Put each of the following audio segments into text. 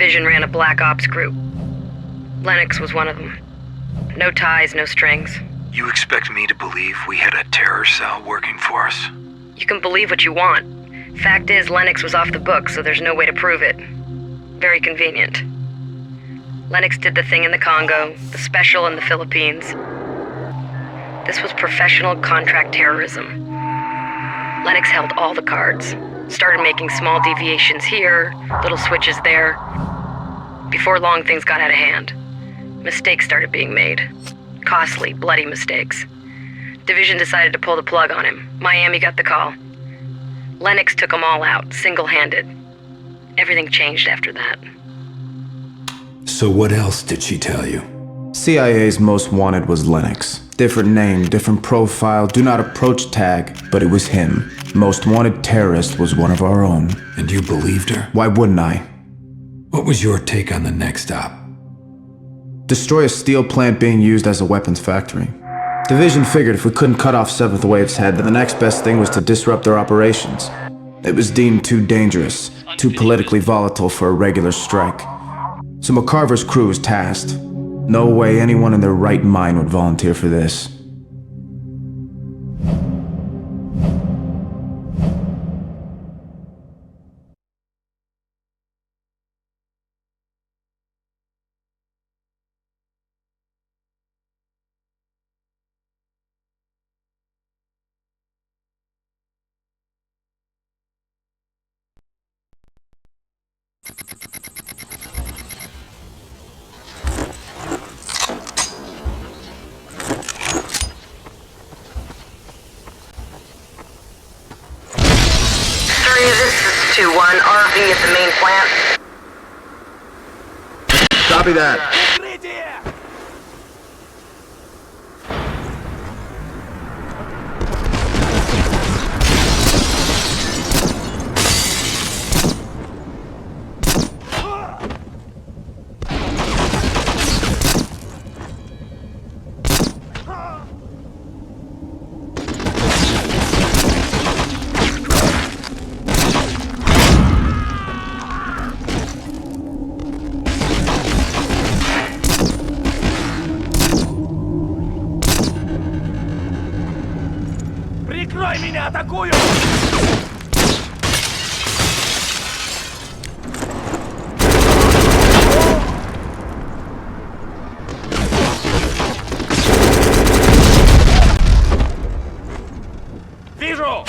division ran a black ops group. Lennox was one of them. No ties, no strings. You expect me to believe we had a terror cell working for us? You can believe what you want. Fact is, Lennox was off the books, so there's no way to prove it. Very convenient. Lennox did the thing in the Congo, the special in the Philippines. This was professional contract terrorism. Lennox held all the cards. Started making small deviations here, little switches there. Before long, things got out of hand. Mistakes started being made. Costly, bloody mistakes. Division decided to pull the plug on him. Miami got the call. Lennox took them all out, single-handed. Everything changed after that. So what else did she tell you? CIA's most wanted was Lennox. Different name, different profile, do not approach tag, but it was him. Most wanted terrorist was one of our own. And you believed her? Why wouldn't I? What was your take on the next op? Destroy a steel plant being used as a weapons factory. Division figured if we couldn't cut off 7th Wave's head, then the next best thing was to disrupt their operations. It was deemed too dangerous, too politically volatile for a regular strike. So McCarver's crew was tasked. No way anyone in their right mind would volunteer for this. This is 2-1, RV at the main plant. Copy that. Прикрой меня, атакую! Вижу!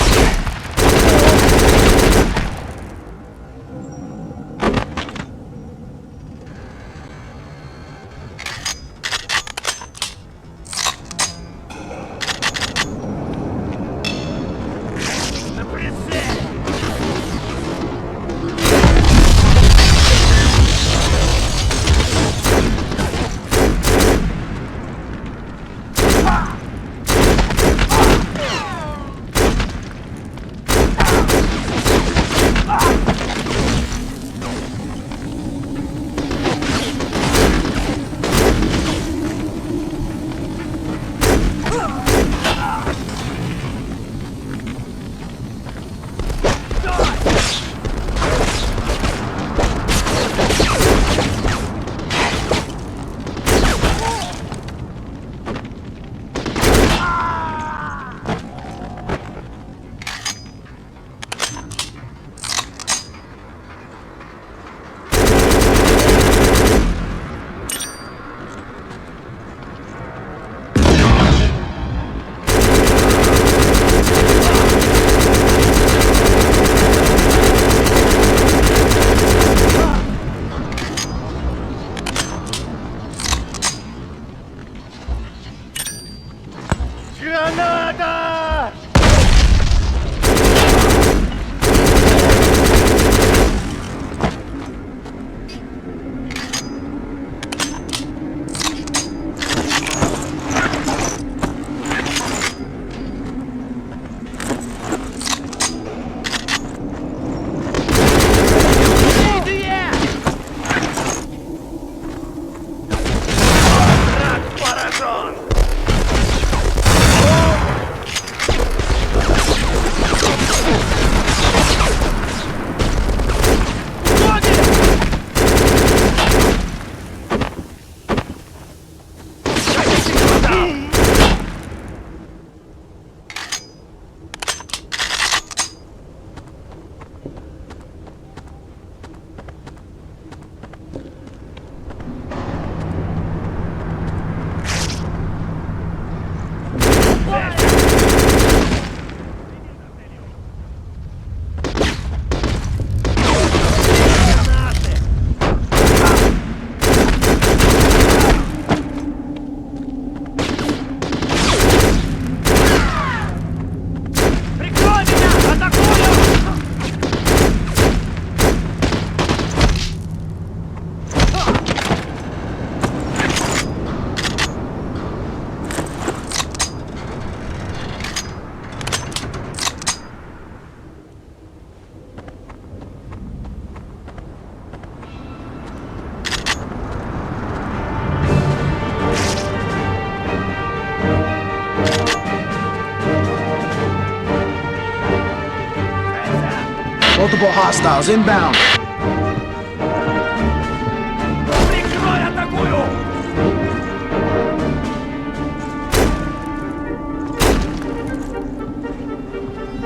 Multiple hostiles inbound.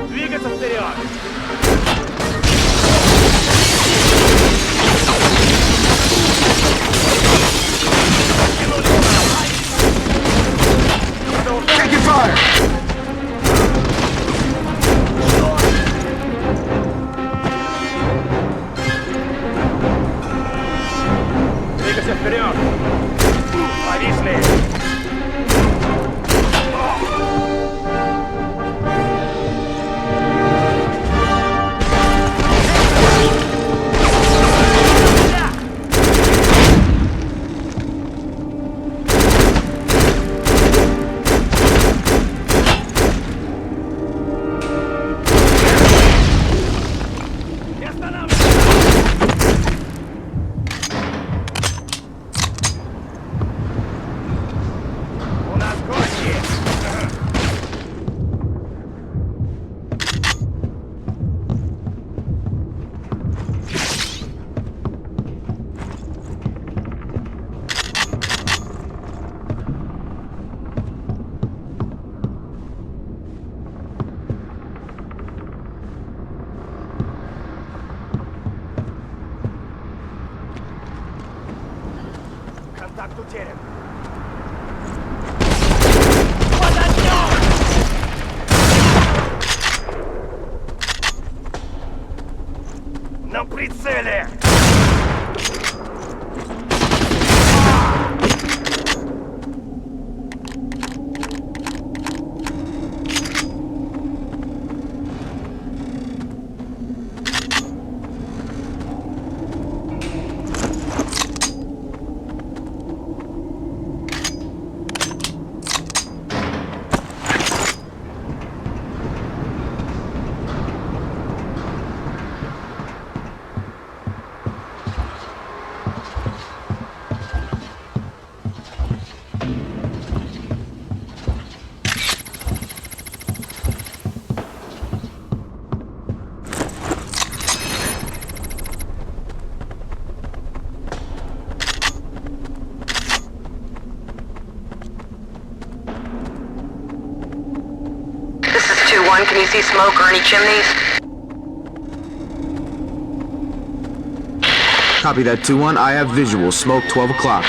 Двигаться вперед! Taking fire! Двигаться вперед! Повисли! У нас гости! Контакт утерян. Под огнем! На прицеле! This is 2-1. Can you see smoke or any chimneys? Copy that 2-1. I have visual. Smoke 12 o'clock.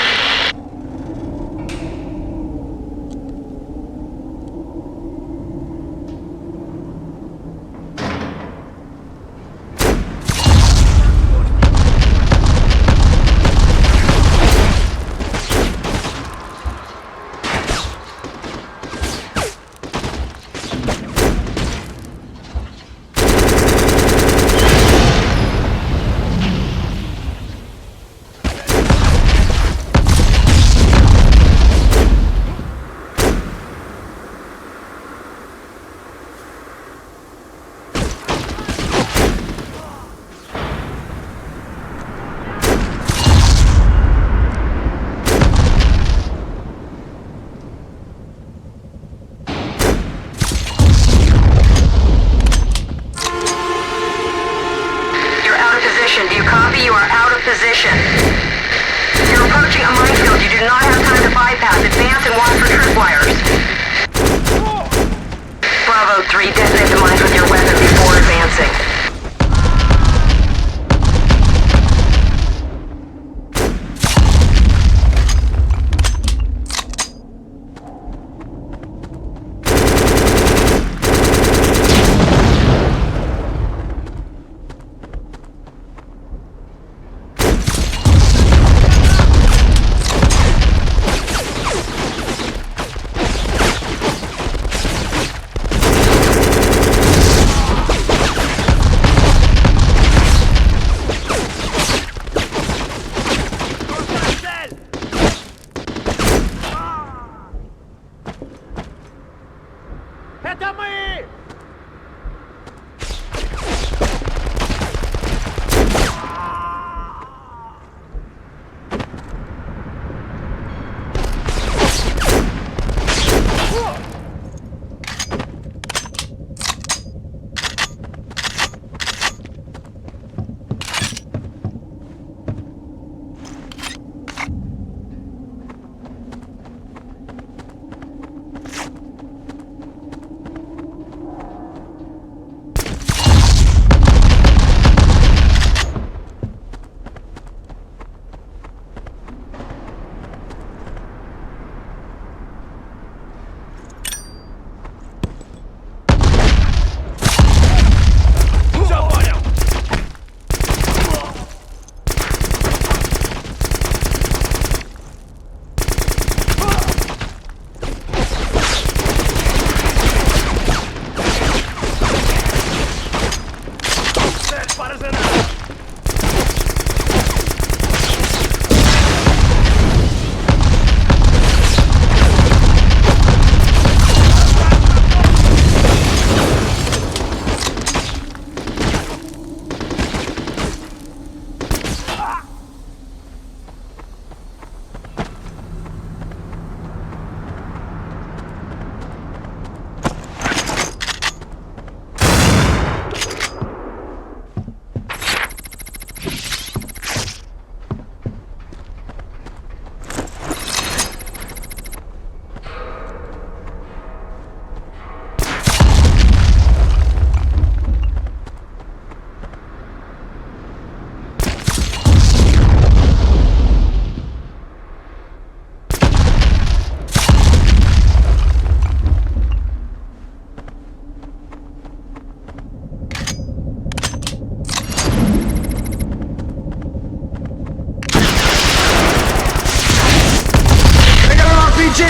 RPG!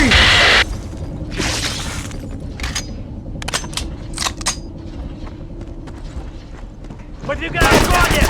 Подвигай, уходим!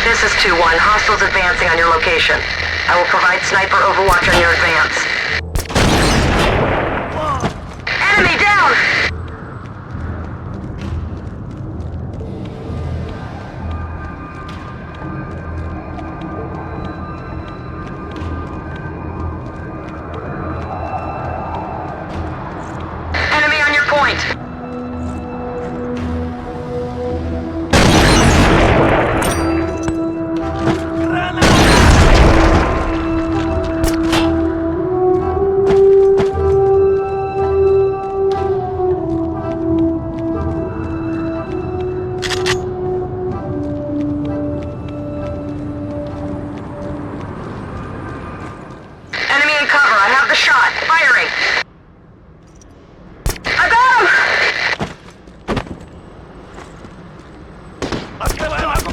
This is 2-1. Hostiles advancing on your location. I will provide sniper overwatch on your advance. Enemy down! Enemy on your point. Enemy in cover. I have the shot. Firing. I got him! Открывай лагу!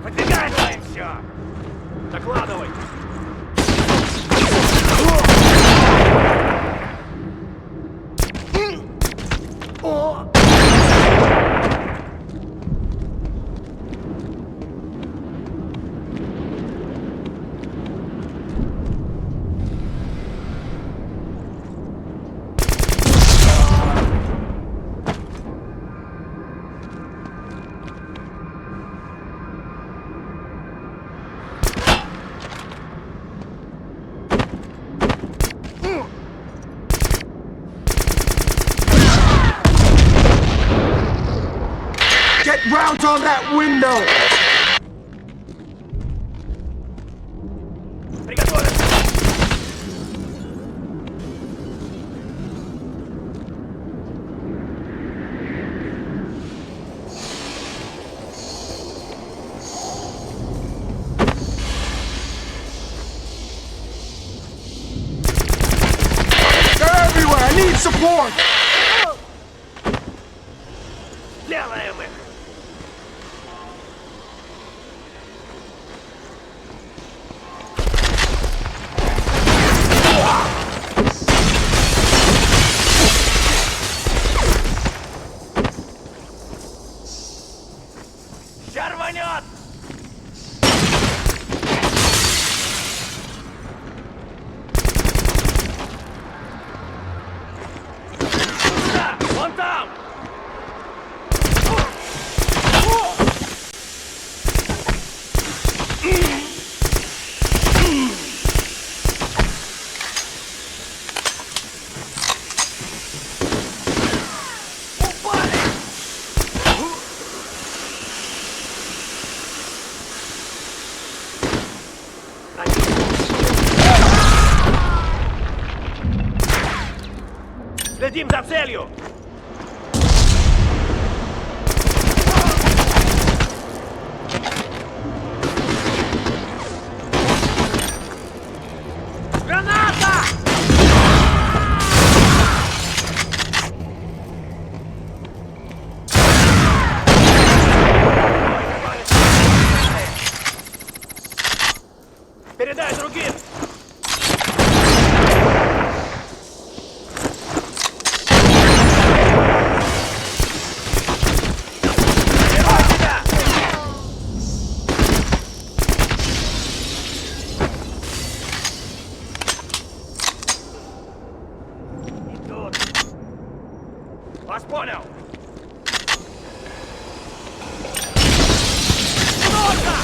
Подвигаем все! Докладывай! Get round on that window! Приготовиться! They're everywhere! I need support! Делаем их! Ща рванет! Туда! Вон там! Упали! Следим за целью! Граната! Передай другим! Прикрой себя! Идут! Вас понял! Нужно!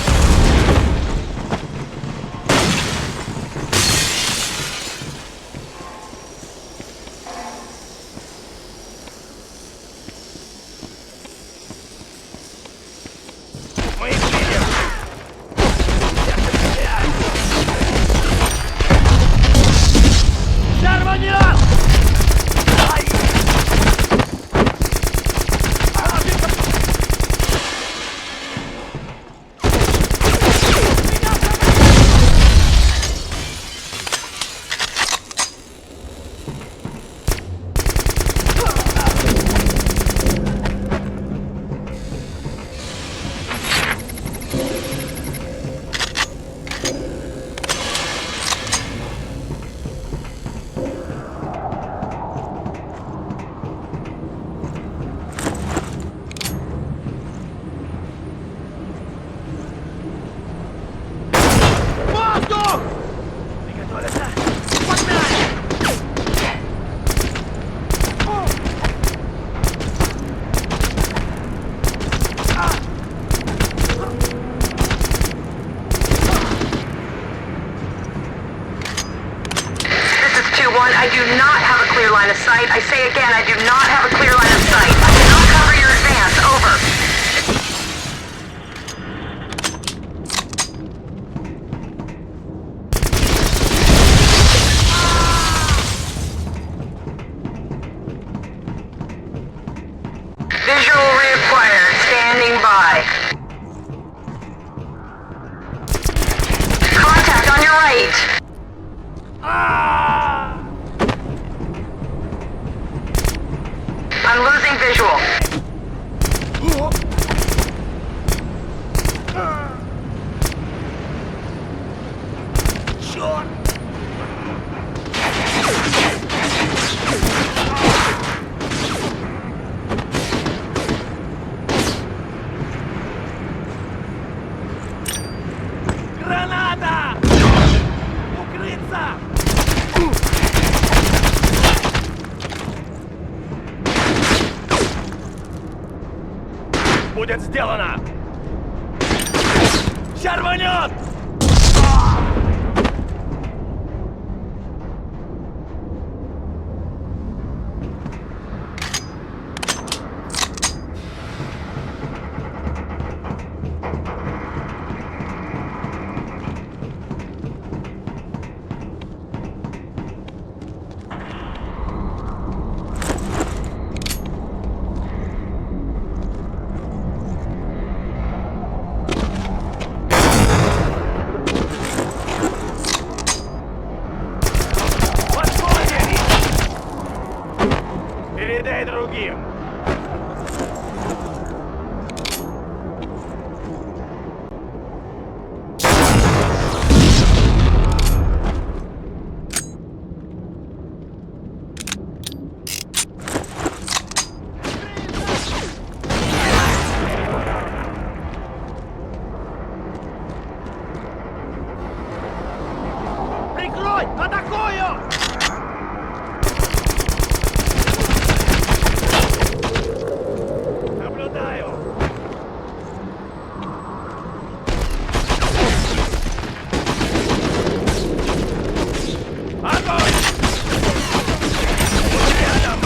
1, I do not have a clear line of sight. I say again, I do not have a clear line of sight. I cannot cover your advance. Over. Visual reacquired. Standing by. Contact on your right. I'm losing visual. Черт! Граната! Укрыться! Будет сделано! Ща рванет! Передай другим. Прикрой! Атакую! Наблюдаю! Огонь! Рядом!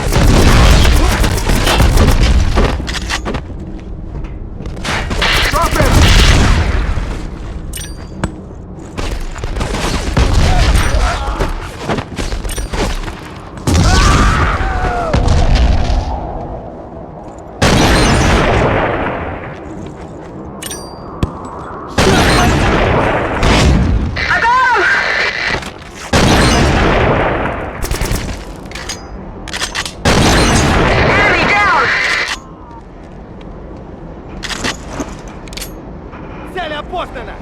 I got him! Enemy down! Цель опознана!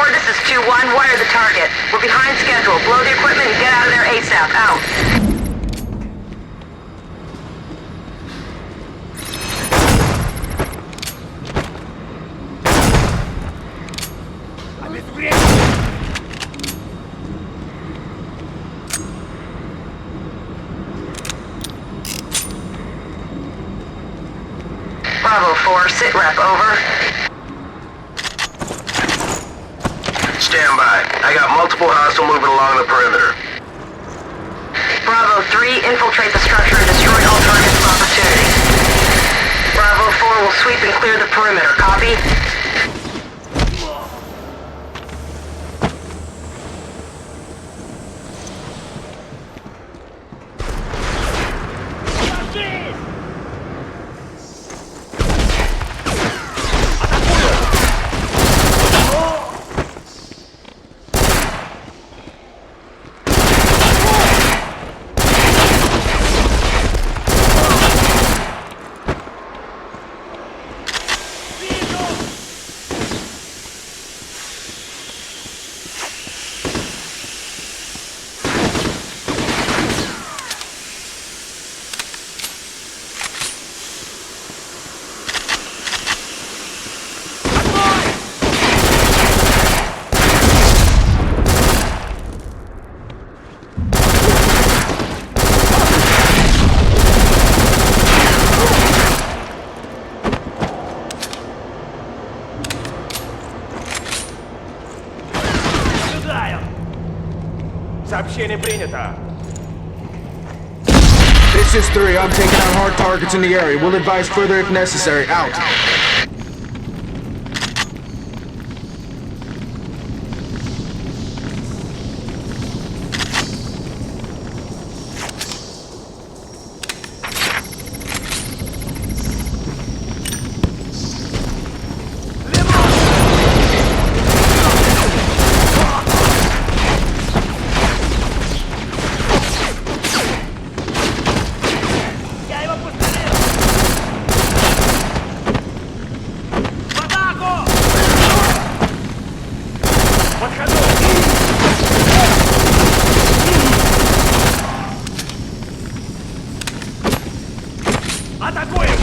This is 2-1. Wire the target. We're behind schedule. Blow the equipment and get out of there ASAP. Out. Bravo 4, sit rep, over. Stand by. I got multiple hostile moving along the perimeter. Bravo 3, infiltrate the structure and destroy all targets of opportunity. Bravo 4 will sweep and clear the perimeter, copy? Сообщение принято. This is 3. I'm taking out hard targets in the area. We'll advise further if necessary. Out. Я его пострелил! В атаку! Подхожу! Атакуем!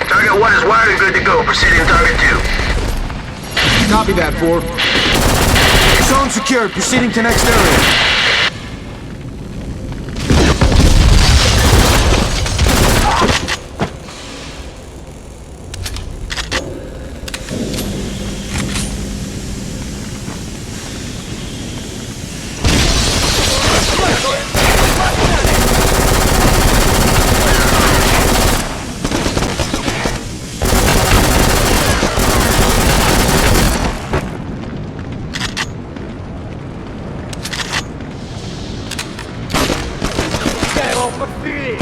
Target 1 is wired and good to go. Proceeding to target 2. Copy that, 4. Zone secured. Proceeding to next area. Я его подстрелил!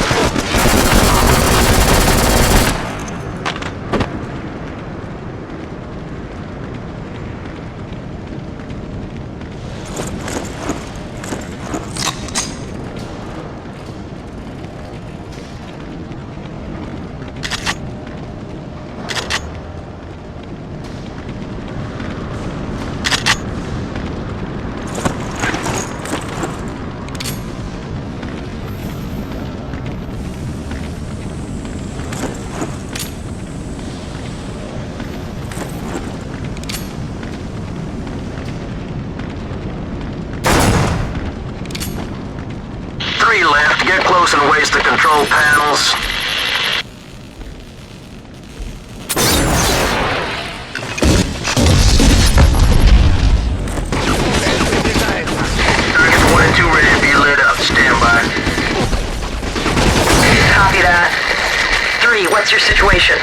Left, get close and waste the control panels. Targets 1 and 2 ready to be lit up. Stand by. Copy that. 3, what's your situation?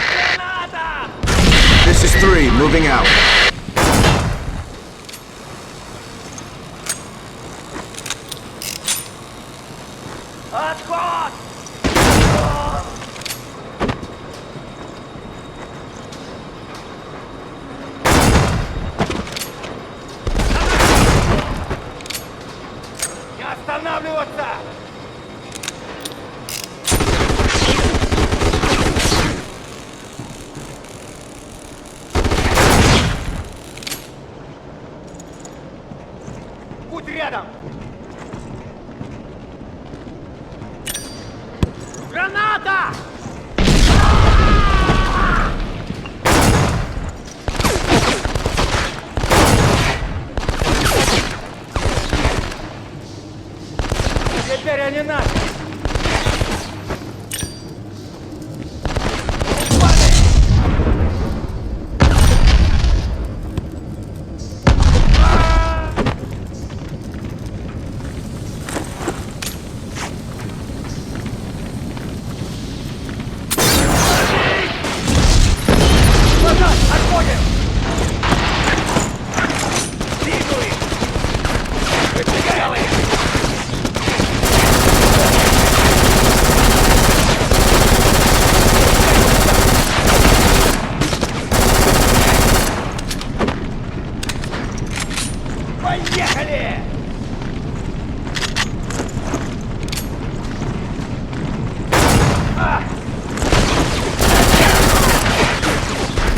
This is 3. Moving out. Отход! Не останавливаться!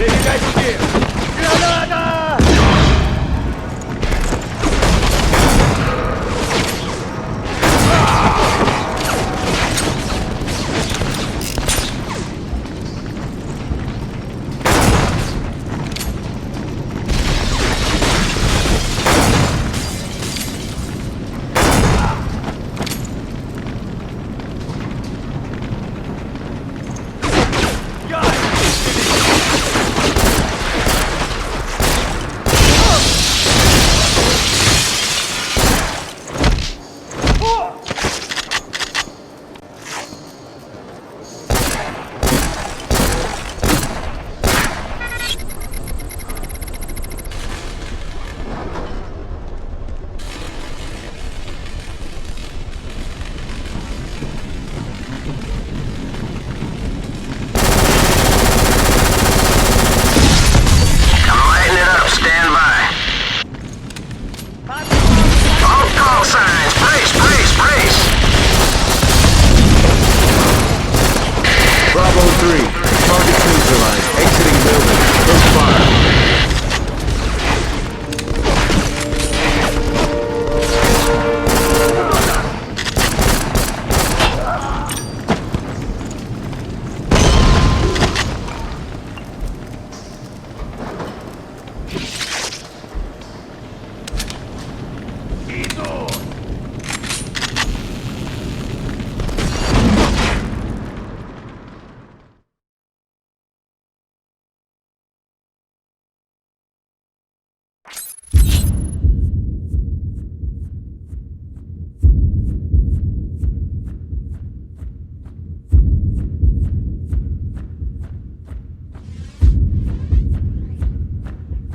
Передайте! Граната!